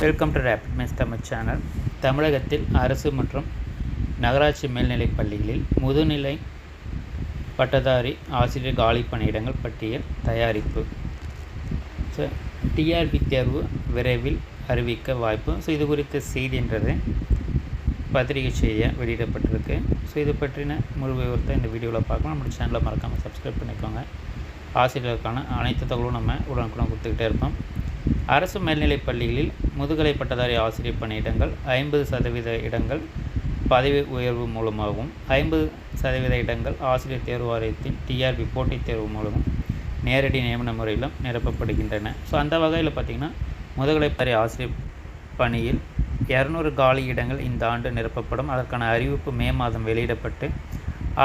Welcome to rapid maths Tamil channel. தமிழகத்தில் அரசு மற்றும் நகராட்சி மேல்நிலைப் பள்ளிகளில் முதுநிலை பட்டதாரி ஆசிரியர் காலி பணியிடங்கள் பட்டியல் தயாரிப்பு. டிஆர்பி தேர்வு விரைவில் அறிவிக்க வாய்ப்பு. இது குறித்த செய்தின்றது பத்திரிகை செய்தியாக வெளியிடப்பட்டிருக்கு. இது பற்றின முழு விவரத்தை இந்த வீடியோவில் பார்க்கலாம். நம்ம சேனலை மறக்காமல் சப்ஸ்கிரைப் பண்ணிக்கோங்க. ஆசிரியர்களுக்கான அனைத்து தகவலும் நம்ம உடனுக்குடன் கொடுத்துக்கிட்டே இருப்போம். அரசு மேல்நிலைப் பள்ளிகளில் முதுகலை பட்டதாரி ஆசிரியர் பணியிடங்கள் 50% இடங்கள் பதவி உயர்வு மூலமாகவும் 50% இடங்கள் ஆசிரியர் தேர்வு வாரியத்தின் டிஆர்பி போட்டித் தேர்வு மூலமும் நேரடி நியமன முறையிலும் நிரப்பப்படுகின்றன. அந்த வகையில் பார்த்திங்கன்னா முதுகலை பட்டதாரி ஆசிரியர் பணியில் 200 காலி இடங்கள் இந்த ஆண்டு நிரப்பப்படும். அதற்கான அறிவிப்பு மே மாதம் வெளியிடப்பட்டு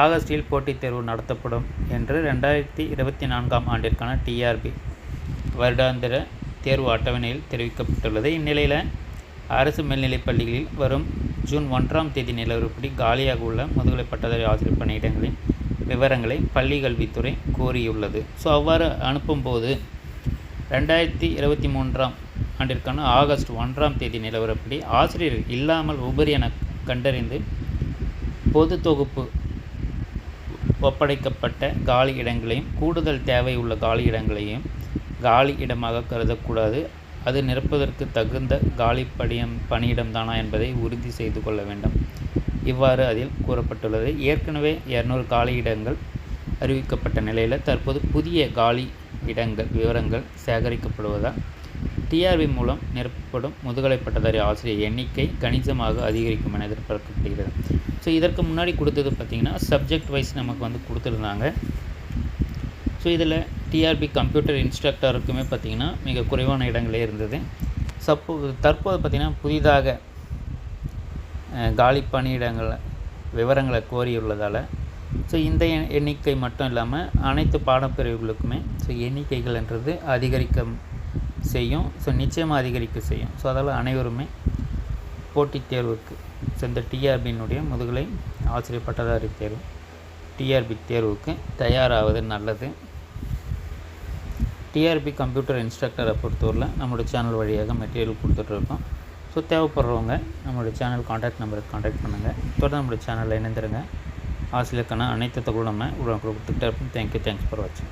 ஆகஸ்டில் போட்டித் தேர்வு நடத்தப்படும் என்று 2024ஆம் ஆண்டிற்கான டிஆர்பி வருடாந்திர தேர்வு அட்டவணையில் தெரிவிக்கப்பட்டுள்ளது. இந்நிலையில் அரசு மேல்நிலைப் பள்ளிகளில் வரும் ஜூன் 1ஆம் தேதி நிலவரப்படி காலியாக உள்ள முதுகலை பட்டதாரி ஆசிரியர் பணியிடங்களின் விவரங்களை பள்ளி கல்வித்துறை கோரியுள்ளது. அவ்வாறு அனுப்பும்போது 2023ஆம் ஆண்டிற்கான ஆகஸ்ட் 1ஆம் தேதி நிலவரப்படி ஆசிரியர் இல்லாமல் உபரி என கண்டறிந்து பொது தொகுப்பு ஒப்படைக்கப்பட்ட காலி இடங்களையும் கூடுதல் தேவை உள்ள காலி இடங்களையும் காலி இடமாக கருதக்கூடாது. அது நிரப்புவதற்கு தகுந்த காலி பணியிடம்தானா என்பதை உறுதி செய்து கொள்ள வேண்டும். இவ்வாறு அதில் கூறப்பட்டுள்ளது. ஏற்கனவே 200 காலி இடங்கள் அறிவிக்கப்பட்ட நிலையில் தற்போது புதிய காலி இடங்கள் விவரங்கள் சேகரிக்கப்படுவதால் டிஆர்பி மூலம் நிரப்பப்படும் முதுகலை பட்டதாரி ஆசிரியர் எண்ணிக்கை கணிசமாக அதிகரிக்கும் என எதிர்பார்க்கப்படுகிறது. இதற்கு முன்னாடி கொடுத்தது பார்த்திங்கன்னா சப்ஜெக்ட் வைஸ் நமக்கு கொடுத்துருந்தாங்க. இதில் டிஆர்பி கம்ப்யூட்டர் இன்ஸ்ட்ரக்டருக்குமே பார்த்திங்கன்னா மிக குறைவான இடங்களே இருந்தது. தற்போது பார்த்திங்கன்னா புதிதாக காலி பணியிடங்கள் விவரங்களை கோரியுள்ளதால் இந்த எண்ணிக்கை மட்டும் இல்லாமல் அனைத்து பாடப்பிரிவுகளுக்குமே எண்ணிக்கைகள் என்றது அதிகரிக்க செய்யும். நிச்சயமாக அதிகரிக்க செய்யும். அதால் அனைவருமே போட்டித் தேர்வுக்கு இந்த டிஆர்பியினுடைய முதுகலை ஆசிரியர் பட்டதாரி தேர்வு டிஆர்பி தேர்வுக்கு தயாராவது நல்லது. டிஆர்பி கம்ப்யூட்டர் இன்ஸ்ட்ரக்டரை பொறுத்தவரையில் நம்மளுடைய சேனல் வழியாக மெட்டீரியல் கொடுத்துட்ருக்கோம். தேவைப்படுறவங்க நம்மளுடைய சேனல் கான்டாக்ட் நம்பருக்கு கான்டாக்ட் பண்ணுங்கள். தொடர்ந்து நம்மளுடைய சேனலில் இணைந்துருங்க. ஆசிரியருக்கான அனைத்து தகவலும் நம்ம உடனே கொடுத்துக்கிட்டே இருப்போம். தேங்க்ஸ் ஃபார் வாட்சிங்.